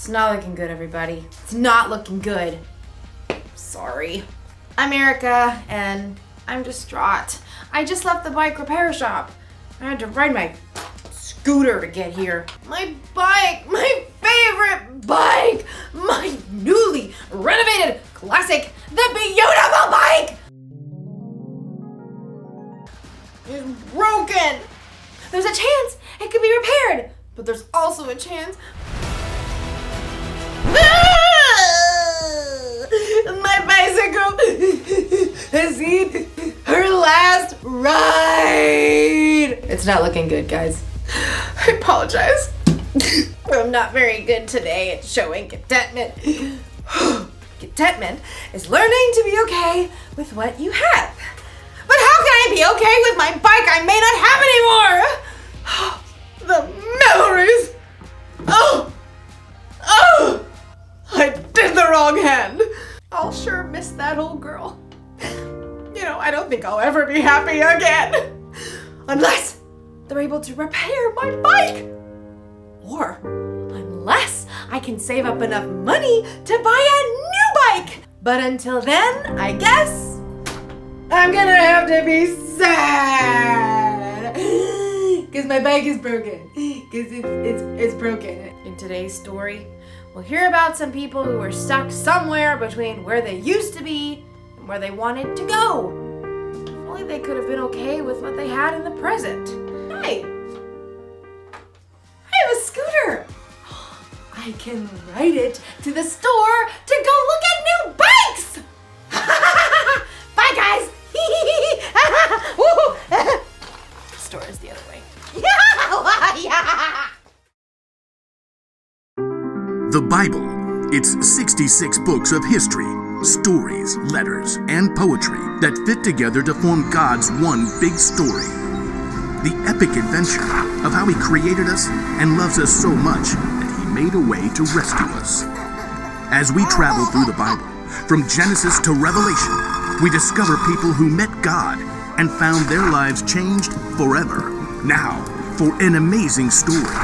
It's not looking good, everybody. It's not looking good. Sorry. I'm Erica, and I'm distraught. I just left the bike repair shop. I had to ride my scooter to get here. My bike, my favorite bike, my newly renovated classic, the beautiful bike is broken. There's a chance it could be repaired, but there's also a chance my bicycle has seen her last ride. It's not looking good, guys. I apologize. I'm not very good today at showing contentment. Contentment is learning to be okay with what you have. But how can I be okay with my bike I may not have anymore? The memories. Oh, I did the wrong hand. I'll sure miss that old girl. I don't think I'll ever be happy again. Unless they're able to repair my bike. Or unless I can save up enough money to buy a new bike. But until then, I guess I'm gonna have to be sad. Because my bike is broken. Because it's broken. In today's story, we'll hear about some people who were stuck somewhere between where they used to be and where they wanted to go. If only they could have been okay with what they had in the present. Hey, I have a scooter. I can ride it to the store to go look at new bikes. Bye, guys. The store is the other way. The Bible. It's 66 books of history, stories, letters, and poetry that fit together to form God's one big story. The epic adventure of how He created us and loves us so much that He made a way to rescue us. As we travel through the Bible, from Genesis to Revelation, we discover people who met God and found their lives changed forever. Now, for an amazing story.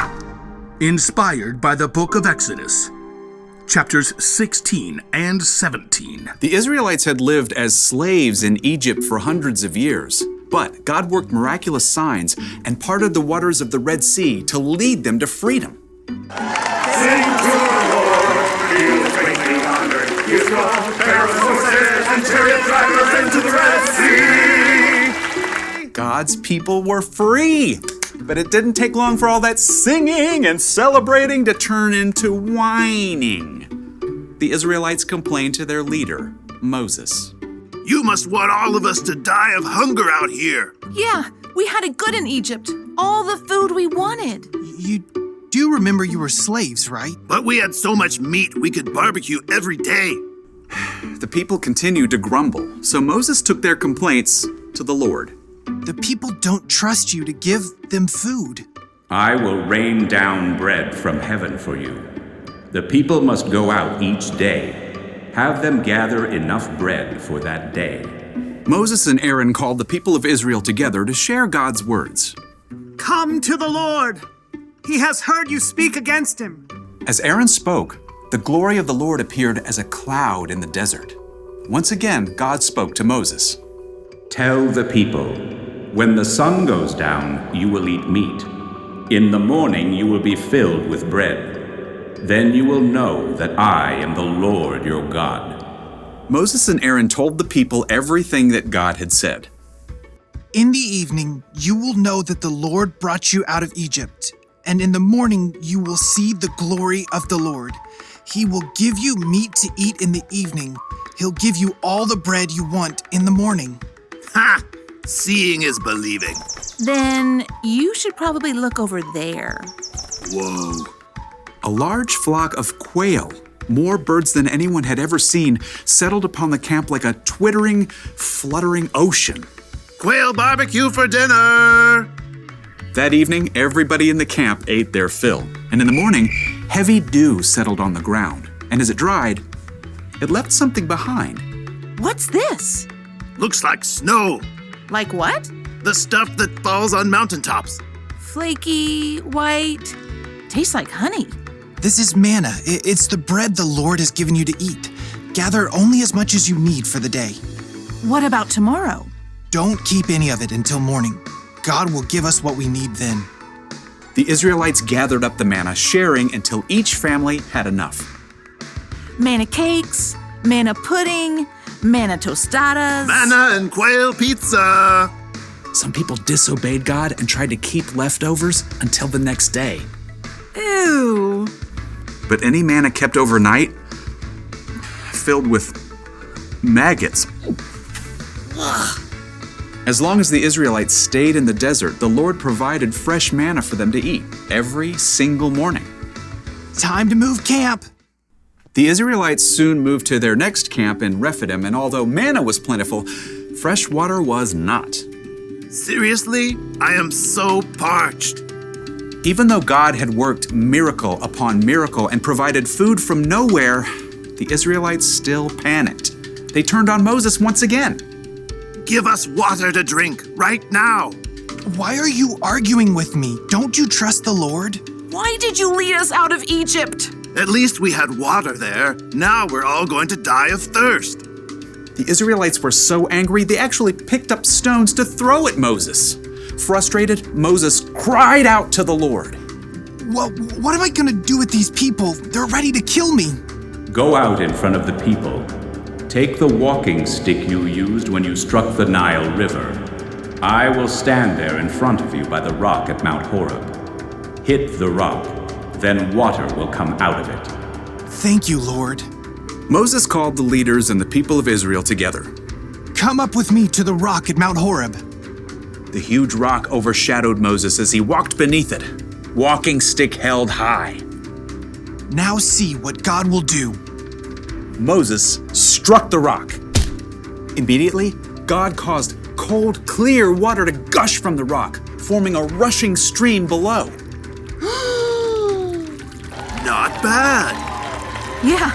Inspired by the book of Exodus, chapters 16 and 17. The Israelites had lived as slaves in Egypt for hundreds of years, but God worked miraculous signs and parted the waters of the Red Sea to lead them to freedom. Sing to the Lord, He was greatly honored. He has brought Pharaoh's horses and chariot drivers into the Red Sea. God's people were free. But it didn't take long for all that singing and celebrating to turn into whining. The Israelites complained to their leader, Moses. You must want all of us to die of hunger out here. Yeah, we had it good in Egypt. All the food we wanted. You do remember you were slaves, right? But we had so much meat we could barbecue every day. The people continued to grumble, so Moses took their complaints to the Lord. The people don't trust you to give them food. I will rain down bread from heaven for you. The people must go out each day. Have them gather enough bread for that day. Moses and Aaron called the people of Israel together to share God's words. Come to the Lord. He has heard you speak against him. As Aaron spoke, the glory of the Lord appeared as a cloud in the desert. Once again, God spoke to Moses. Tell the people, when the sun goes down, you will eat meat. In the morning you will be filled with bread. Then you will know that I am the Lord your God. Moses and Aaron told the people everything that God had said. In the evening, you will know that the Lord brought you out of Egypt, and in the morning you will see the glory of the Lord. He will give you meat to eat in the evening. He'll give you all the bread you want in the morning. Ha! Seeing is believing. Then you should probably look over there. Whoa. A large flock of quail, more birds than anyone had ever seen, settled upon the camp like a twittering, fluttering ocean. Quail barbecue for dinner! That evening, everybody in the camp ate their fill. And in the morning, heavy dew settled on the ground. And as it dried, it left something behind. What's this? Looks like snow. Like what? The stuff that falls on mountaintops. Flaky, white, tastes like honey. This is manna. It's the bread the Lord has given you to eat. Gather only as much as you need for the day. What about tomorrow? Don't keep any of it until morning. God will give us what we need then. The Israelites gathered up the manna, sharing until each family had enough. Manna cakes, manna pudding, manna tostadas. Manna and quail pizza. Some people disobeyed God and tried to keep leftovers until the next day. Ew. But any manna kept overnight, filled with maggots. As long as the Israelites stayed in the desert, the Lord provided fresh manna for them to eat every single morning. Time to move camp. The Israelites soon moved to their next camp in Rephidim, and although manna was plentiful, fresh water was not. Seriously? I am so parched. Even though God had worked miracle upon miracle and provided food from nowhere, the Israelites still panicked. They turned on Moses once again. Give us water to drink right now. Why are you arguing with me? Don't you trust the Lord? Why did you lead us out of Egypt? At least we had water there. Now we're all going to die of thirst. The Israelites were so angry, they actually picked up stones to throw at Moses. Frustrated, Moses cried out to the Lord. What am I gonna do with these people? They're ready to kill me. Go out in front of the people. Take the walking stick you used when you struck the Nile River. I will stand there in front of you by the rock at Mount Horeb. Hit the rock, then water will come out of it. Thank you, Lord. Moses called the leaders and the people of Israel together. Come up with me to the rock at Mount Horeb. The huge rock overshadowed Moses as he walked beneath it, walking stick held high. Now see what God will do. Moses struck the rock. Immediately, God caused cold, clear water to gush from the rock, forming a rushing stream below. Not bad. Yeah,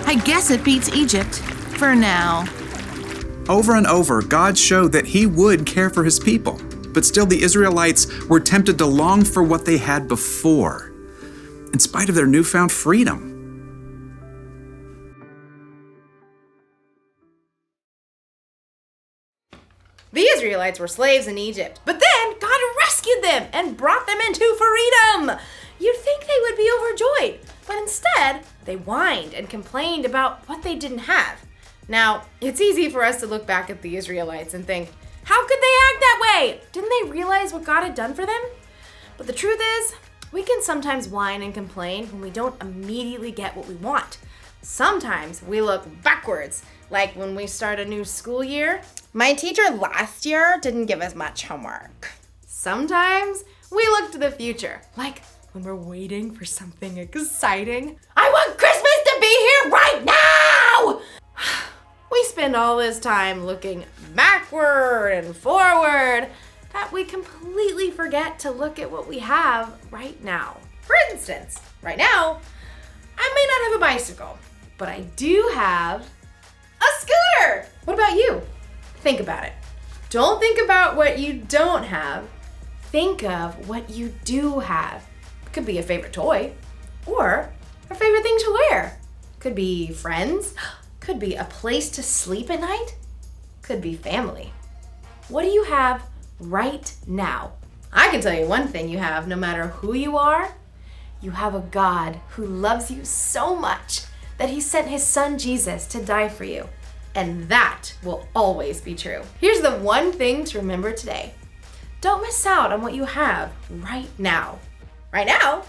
I guess it beats Egypt. For now. Over and over, God showed that He would care for His people. But still, the Israelites were tempted to long for what they had before, in spite of their newfound freedom. The Israelites were slaves in Egypt, but then God rescued them and brought them into freedom. You'd think they would be overjoyed, but instead, they whined and complained about what they didn't have. Now, it's easy for us to look back at the Israelites and think, how could they act that way? Didn't they realize what God had done for them? But the truth is, we can sometimes whine and complain when we don't immediately get what we want. Sometimes we look backwards, like when we start a new school year. My teacher last year didn't give us much homework. Sometimes we look to the future, like when we're waiting for something exciting. I want Christmas to be here right now! We spend all this time looking backward and forward that we completely forget to look at what we have right now. For instance, right now, I may not have a bicycle, but I do have a scooter. What about you? Think about it. Don't think about what you don't have. Think of what you do have. It could be a favorite toy or a favorite thing to wear. Could be friends. Could be a place to sleep at night. Could be family. What do you have right now? I can tell you one thing you have, no matter who you are. You have a God who loves you so much that He sent His Son Jesus to die for you. And that will always be true. Here's the one thing to remember today. Don't miss out on what you have right now. Right now,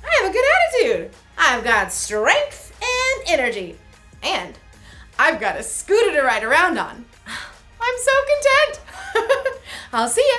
I have a good attitude. I've got strength and energy. And I've got a scooter to ride around on. I'm so content. I'll see ya.